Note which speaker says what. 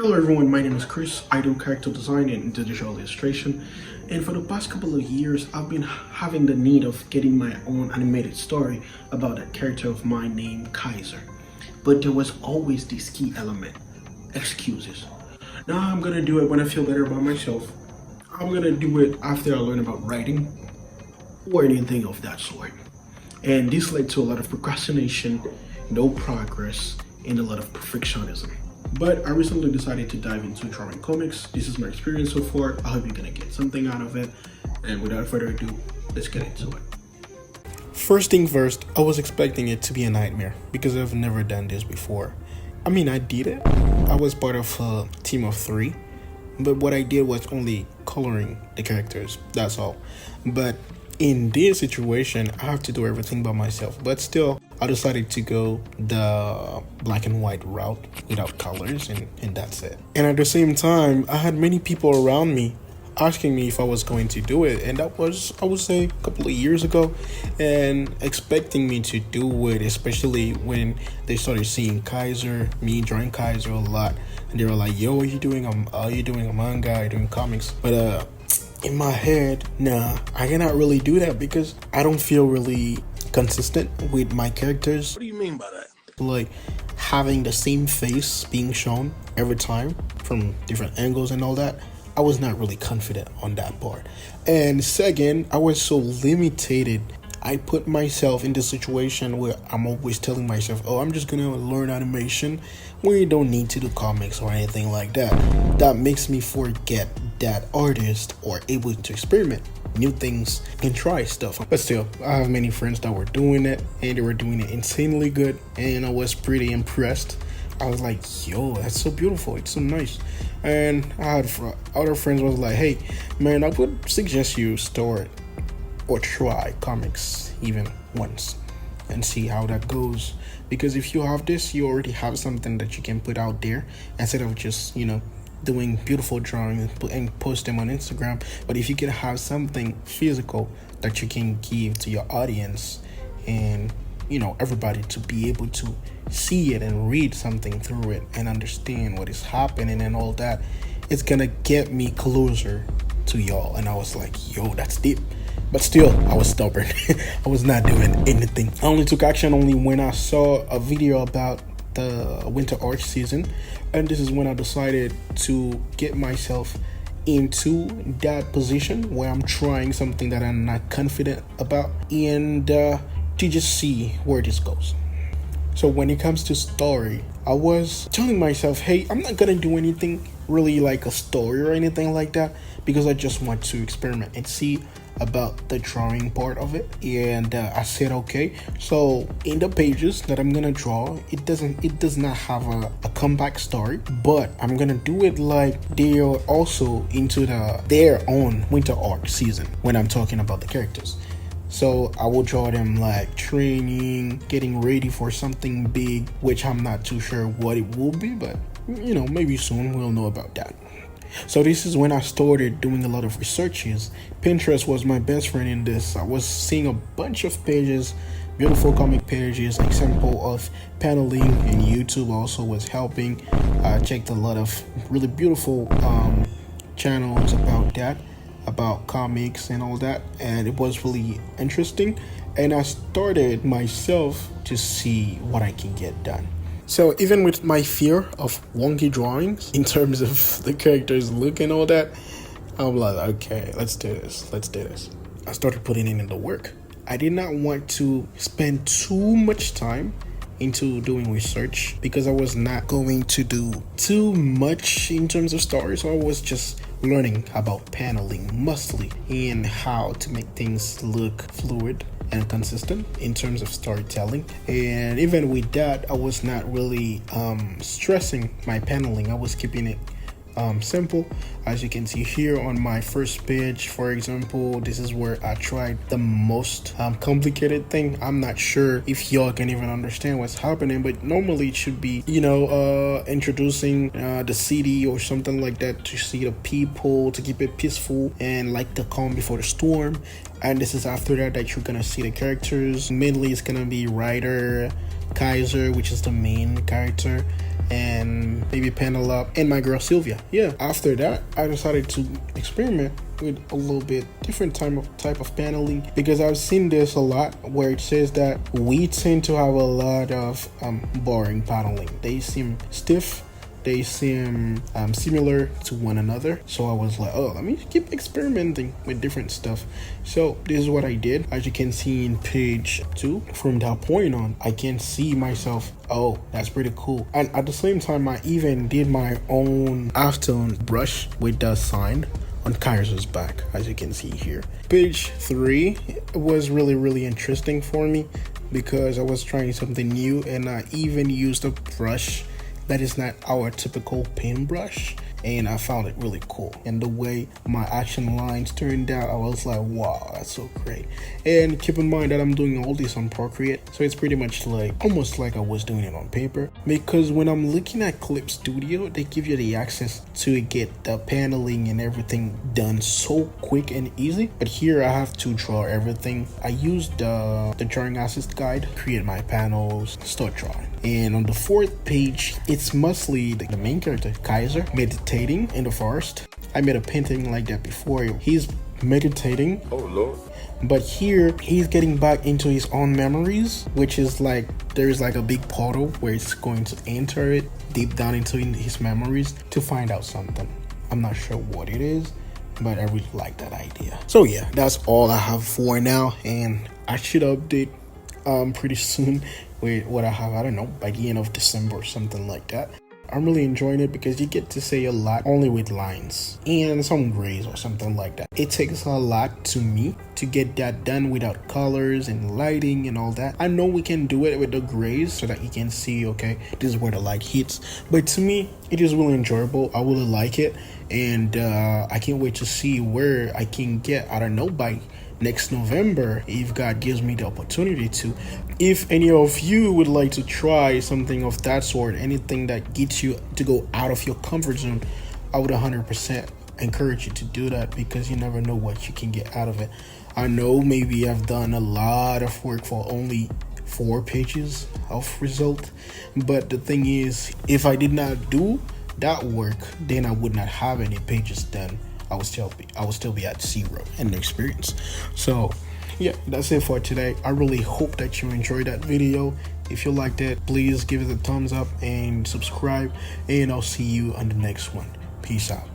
Speaker 1: Hello everyone, my name is Chris. I do character design and digital illustration, and for the past couple of years I've been having the need of getting my own animated story about a character of mine named Kaiser. But there was always this key element: excuses. Now I'm gonna do it when I feel better about myself. I'm gonna do it after I learn about writing or anything of that sort. And this led to a lot of procrastination, no progress, and a lot of perfectionism. But I recently decided to dive into drawing comics. This is my experience so far. I hope you're gonna get something out of it. And without further ado, let's get into it.
Speaker 2: First thing first, I was expecting it to be a nightmare because I've never done this before. I mean, I did it. I was part of a team of 3, but what I did was only coloring the characters, that's all. But in this situation, I have to do everything by myself. But still, I decided to go the black and white route without colors, and that's it. And at the same time, I had many people around me asking me if I was going to do it, and that was, I would say, a couple of years ago, and expecting me to do it, especially when they started seeing Kaiser, me drawing Kaiser a lot, and they were like, yo, are you doing a manga, are you doing comics? But in my head, nah, I cannot really do that because I don't feel really consistent with my characters.
Speaker 3: What do you mean by that?
Speaker 2: Like having the same face being shown every time from different angles and all that, I was not really confident on that part. And second, I was so limited. I put myself in the situation where I'm always telling myself, oh, I'm just gonna learn animation, when you don't need to do comics or anything like that. That makes me forget that artists are able to experiment new things and try stuff. But still, I have many friends that were doing it, and they were doing it insanely good, and I was pretty impressed. I was like, yo, that's so beautiful, it's so nice. And I had other friends was like, hey man, I would suggest you start or try comics even once and see how that goes, because if you have this, you already have something that you can put out there instead of just doing beautiful drawings and post them on Instagram. But if you can have something physical that you can give to your audience and everybody to be able to see it and read something through it and understand what is happening and all that, it's gonna get me closer to y'all. And I was like, yo, that's deep. But still, I was stubborn. I was not doing anything. I only took action only when I saw a video about the winter arc season, and this is when I decided to get myself into that position where I'm trying something that I'm not confident about, and to just see where this goes. So when it comes to story, I was telling myself, hey, I'm not gonna do anything really like a story or anything like that, because I just want to experiment and see about the drawing part of it. And I said, okay, so in the pages that I'm gonna draw, it does not have a comeback story, but I'm gonna do it like they are also into their own winter arc season when I'm talking about the characters. So I will draw them like training, getting ready for something big, which I'm not too sure what it will be, but maybe soon we'll know about that. So this is when I started doing a lot of researches. Pinterest was my best friend in this. I was seeing a bunch of pages, beautiful comic pages, example of paneling, and YouTube also was helping. I checked a lot of really beautiful channels about that, about comics and all that, and it was really interesting. And I started myself to see what I can get done. So even with my fear of wonky drawings in terms of the characters' look and all that, I'm like, okay, let's do this. I started putting in the work. I did not want to spend too much time into doing research because I was not going to do too much in terms of stories. So I was just learning about paneling mostly and how to make things look fluid and consistent in terms of storytelling. And even with that, I was not really stressing my paneling. I was keeping it simple. As you can see here on my first page, for example, this is where I tried the most complicated thing. I'm not sure if y'all can even understand what's happening, but normally it should be introducing the city or something like that to see the people, to keep it peaceful and like the calm before the storm. And this is after that you're gonna see the characters. Mainly it's gonna be Ryder, Kaiser, which is the main character, and maybe Penelope and my girl Sylvia. Yeah, after that I decided to experiment with a little bit different type of paneling, because I've seen this a lot where it says that we tend to have a lot of boring paneling. They seem stiff, they seem similar to one another. So I was like, oh, let me keep experimenting with different stuff. So this is what I did. As you can see in page 2, from that point on, I can see myself, oh, that's pretty cool. And at the same time, I even did my own halftone brush with the sign on Kaiser's back, as you can see here. Page 3 was really interesting for me because I was trying something new, and I even used a brush that is not our typical paintbrush, and I found it really cool. And the way my action lines turned out, I was like, wow, that's so great. And keep in mind that I'm doing all this on Procreate, so it's pretty much like almost like I was doing it on paper, because when I'm looking at Clip Studio, they give you the access to get the paneling and everything done so quick and easy. But here I have to draw everything. I used the drawing assist guide, create my panels, start drawing. And on the 4th page, it's mostly the main character, Kaiser, meditating in the forest. I made a painting like that before. He's meditating.
Speaker 3: Oh Lord.
Speaker 2: But here, he's getting back into his own memories, which is like, there's like a big portal where it's going to enter it deep down into his memories to find out something. I'm not sure what it is, but I really like that idea. So yeah, that's all I have for now, and I should update pretty soon with what I have, I don't know, by the end of December or something like that. I'm really enjoying it because you get to say a lot only with lines and some grays or something like that. It takes a lot to me to get that done without colors and lighting and all that. I know we can do it with the grays so that you can see, okay, this is where the light hits. But to me, it is really enjoyable. I really like it, and I can't wait to see where I can get, I don't know, by next November, if God gives me the opportunity to. If any of you would like to try something of that sort, anything that gets you to go out of your comfort zone, I would 100% encourage you to do that, because you never know what you can get out of it. I know maybe I've done a lot of work for only 4 pages of result, but the thing is, if I did not do that work, then I would not have any pages done. I will still be at 0 in the experience. So yeah, that's it for today. I really hope that you enjoyed that video. If you liked it, please give it a thumbs up and subscribe, and I'll see you on the next one. Peace out.